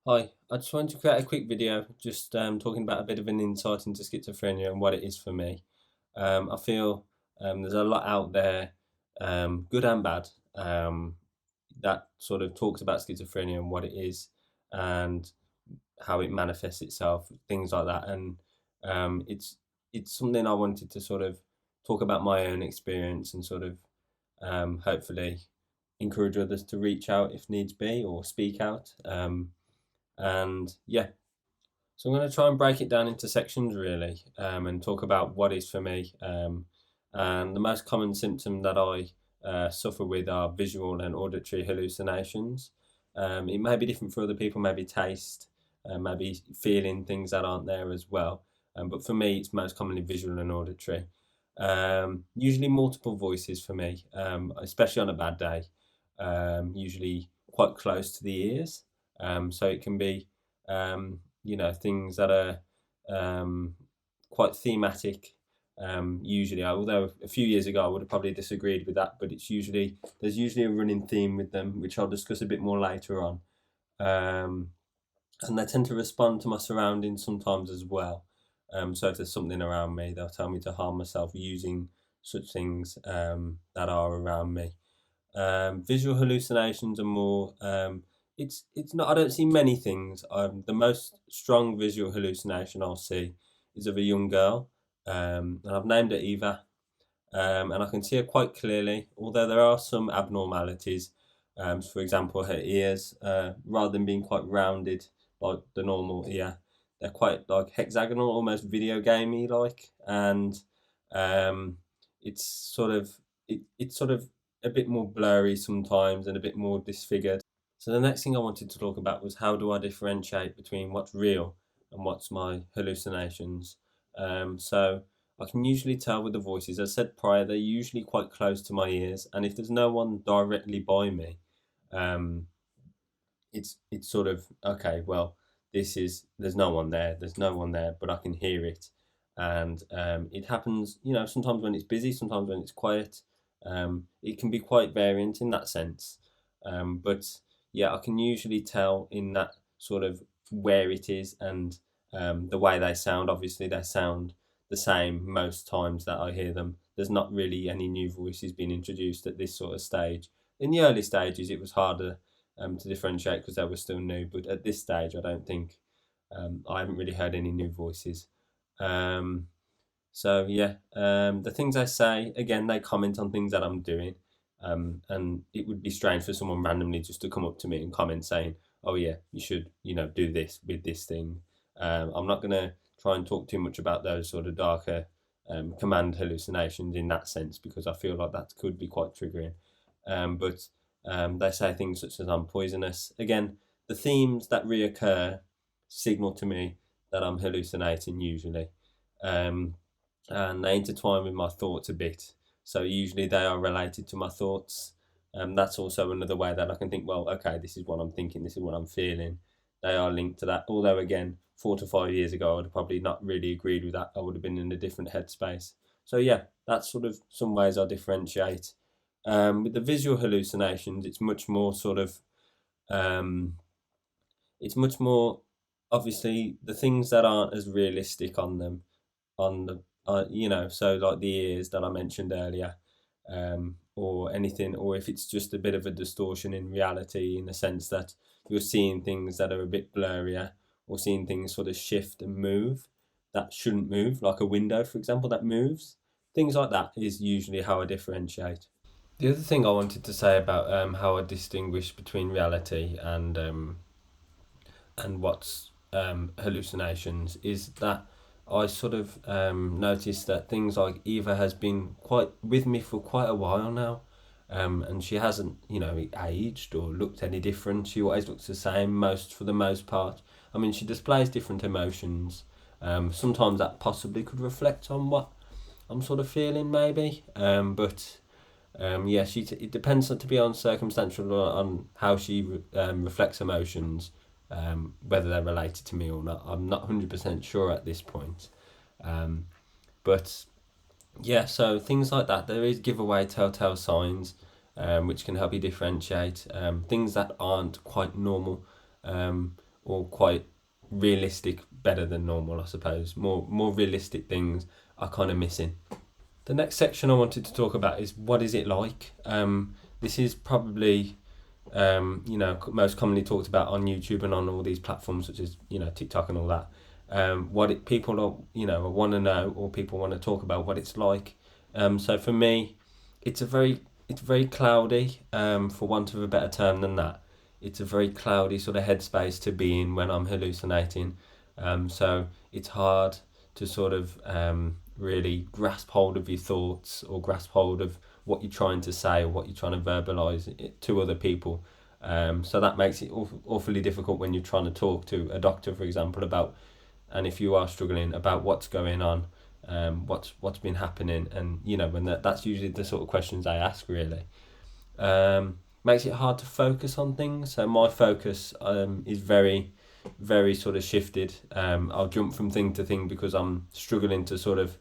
Hi, I just wanted to create a quick video just talking about a bit of an insight into schizophrenia and what it is for me. I feel there's a lot out there, good and bad, that sort of talks about schizophrenia and what it is and how it manifests itself, things like that. And it's something I wanted to sort of talk about my own experience and sort of hopefully encourage others to reach out if needs be or speak out. And yeah, so I'm going to try and break it down into sections really, and talk about what is for me. And the most common symptom that I suffer with are visual and auditory hallucinations. It may be different for other people, maybe taste, maybe feeling things that aren't there as well. But for me, it's most commonly visual and auditory. Usually multiple voices for me, especially on a bad day. Usually quite close to the ears. So it can be things that are um, quite thematic. Usually, although a few years ago I would have probably disagreed with that, but there's usually a running theme with them, which I'll discuss a bit more later on. Um, and they tend to respond to my surroundings sometimes as well. So if there's something around me, they'll tell me to harm myself using such things that are around me. Visual hallucinations are more. It's not. I don't see many things. The most strong visual hallucination I'll see is of a young girl, and I've named her Eva, and I can see her quite clearly. Although there are some abnormalities, for example, her ears, rather than being quite rounded like the normal ear, they're quite like hexagonal, almost video gamey like, and um, it's sort of it's sort of a bit more blurry sometimes and a bit more disfigured. So the next thing I wanted to talk about was how do I differentiate between what's real and what's my hallucinations. So I can usually tell with the voices. As I said prior, they're usually quite close to my ears, and if there's no one directly by me, um, it's sort of okay. Well, there's no one there. There's no one there, but I can hear it, and it happens. Sometimes when it's busy, sometimes when it's quiet. It can be quite variant in that sense, but yeah, I can usually tell in that sort of where it is and the way they sound. Obviously, they sound the same most times that I hear them. There's not really any new voices being introduced at this sort of stage. In the early stages, it was harder to differentiate because they were still new. But at this stage, I don't think I haven't really heard any new voices. Um, so yeah, the things I say again, they comment on things that I'm doing, and it would be strange for someone randomly just to come up to me and comment saying, "Oh yeah, you should, do this with this thing." I'm not gonna try and talk too much about those sort of darker command hallucinations in that sense because I feel like that could be quite triggering. But they say things such as I'm poisonous. Again, the themes that reoccur signal to me that I'm hallucinating usually. Um, and they intertwine with my thoughts a bit. So usually they are related to my thoughts. That's also another way that I can think, well, okay, this is what I'm thinking, this is what I'm feeling. They are linked to that. Although, again, 4 to 5 years ago, I would have probably not really agreed with that. I would have been in a different headspace. So, yeah, that's sort of some ways I differentiate. With the visual hallucinations, um, it's much more obviously the things that aren't as realistic on them on the so like the ears that I mentioned earlier, or anything, or if it's just a bit of a distortion in reality in the sense that you're seeing things that are a bit blurrier or seeing things sort of shift and move that shouldn't move, like a window, for example, that moves. Things like that is usually how I differentiate. The other thing I wanted to say about how I distinguish between reality and what's hallucinations is that I sort of noticed that things like Eva has been quite with me for quite a while now, and she hasn't, aged or looked any different. She always looks the same, for the most part. I mean, she displays different emotions. Sometimes that possibly could reflect on what I'm sort of feeling, maybe. But yeah, it depends to be on circumstantial on how she reflects emotions, whether they're related to me or not. I'm not 100% sure at this point. Um, but yeah, so things like that. There is giveaway telltale signs, which can help you differentiate things that aren't quite normal. or quite realistic, better than normal, I suppose. More realistic things are kind of missing. The next section I wanted to talk about is what is it like. This is probably most commonly talked about on YouTube and on all these platforms such as TikTok and all that. People want to know, or people want to talk about what it's like. So for me, it's very cloudy. For want of a better term than that, it's a very cloudy sort of headspace to be in when I'm hallucinating. So it's hard to sort of really grasp hold of your thoughts or grasp hold of what you're trying to say or what you're trying to verbalize to other people. So that makes it awfully difficult when you're trying to talk to a doctor, for example, about, and if you are struggling, about what's going on, what's been happening, and when that's usually the sort of questions I ask, really. Makes it hard to focus on things. So my focus is very, very sort of shifted. I'll jump from thing to thing because I'm struggling to sort of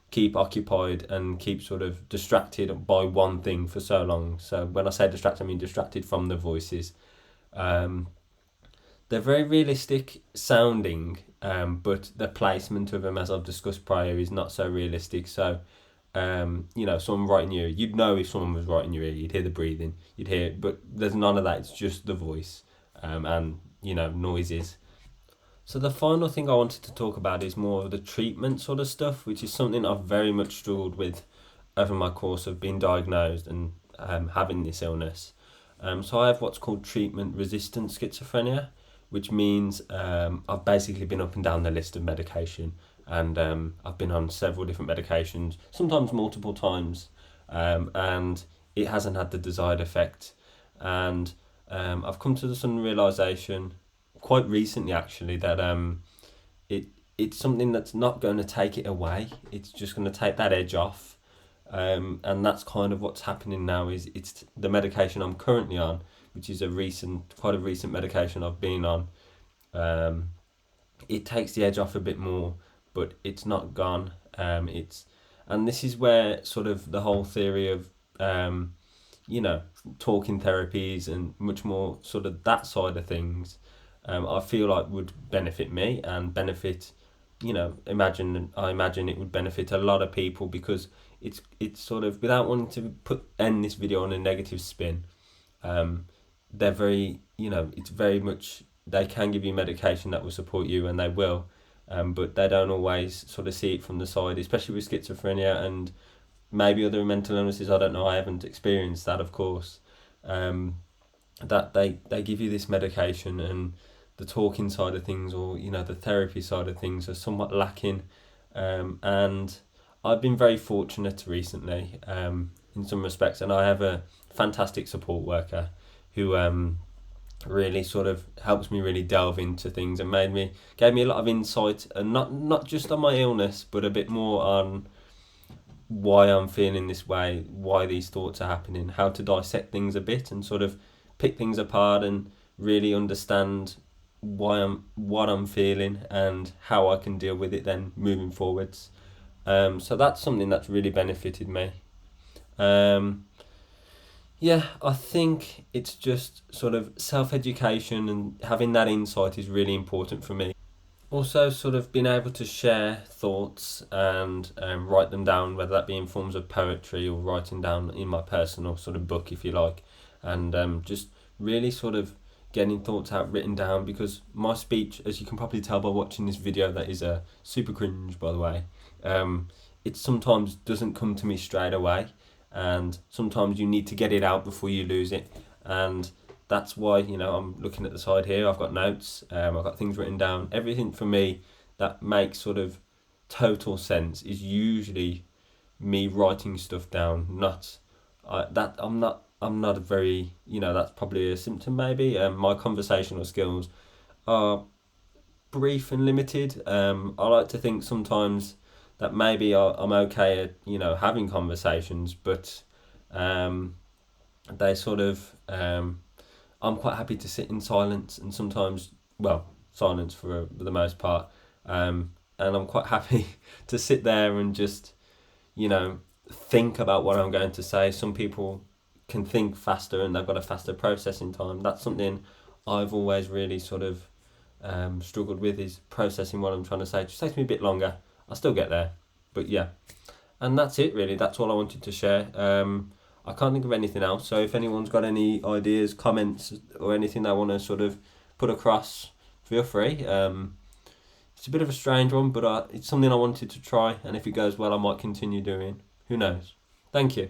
keep occupied and keep sort of distracted by one thing for so long. So when I say distracted, I mean distracted from the voices. Um, they're very realistic sounding, but the placement of them, as I've discussed prior, is not so realistic. So, someone right in your ear, you'd know if someone was right in your ear. You'd hear the breathing, you'd hear, but there's none of that. It's just the voice, and noises. So the final thing I wanted to talk about is more of the treatment sort of stuff, which is something I've very much struggled with over my course of being diagnosed and having this illness. So I have what's called treatment resistant schizophrenia, which means I've basically been up and down the list of medication, and I've been on several different medications, sometimes multiple times, and it hasn't had the desired effect. And I've come to some realization quite recently, actually, that it it's something that's not going to take it away. It's just going to take that edge off, and that's kind of what's happening now. Is it's the medication I'm currently on, which is quite a recent medication I've been on. Um, it takes the edge off a bit more, but it's not gone. And this is where sort of the whole theory of um, you know talking therapies and much more sort of that side of things, I feel like would benefit me and benefit, I imagine it would benefit a lot of people, because it's sort of, without wanting to end this video on a negative spin, um, they're very, it's very much, they can give you medication that will support you, and they will, but they don't always sort of see it from the side, especially with schizophrenia and maybe other mental illnesses. I don't know, I haven't experienced that, of course. Um, that they give you this medication, and the talking side of things, or the therapy side of things, are somewhat lacking. And I've been very fortunate recently, in some respects, and I have a fantastic support worker who really sort of helps me really delve into things, and gave me a lot of insight, and not just on my illness, but a bit more on why I'm feeling this way, why these thoughts are happening, how to dissect things a bit and sort of pick things apart and really understand what I'm feeling and how I can deal with it then moving forwards. So that's something that's really benefited me. Um, yeah, I think it's just sort of self education and having that insight is really important for me. Also, sort of being able to share thoughts and write them down, whether that be in forms of poetry or writing down in my personal sort of book, if you like, and just really sort of getting thoughts out written down, because my speech, as you can probably tell by watching this video, that is super cringe, by the way, it sometimes doesn't come to me straight away, and sometimes you need to get it out before you lose it, and that's why I'm looking at the side here. I've got notes. I've got things written down. Everything for me that makes sort of total sense is usually me writing stuff down. Not that I'm not a very that's probably a symptom maybe. My conversational skills are brief and limited. I like to think sometimes that maybe I'm okay at having conversations, but they sort of I'm quite happy to sit in silence, and sometimes, well, silence for the most part. And I'm quite happy to sit there and just, you know, think about what I'm going to say. Some people can think faster and they've got a faster processing time. That's something I've always really sort of struggled with is processing what I'm trying to say. It just takes me a bit longer. I'll still get there, but yeah. And that's it really. That's all I wanted to share. I can't think of anything else. So if anyone's got any ideas, comments, or anything they want to sort of put across, feel free. It's a bit of a strange one, but it's something I wanted to try. And if it goes well, I might continue doing. Who knows? Thank you.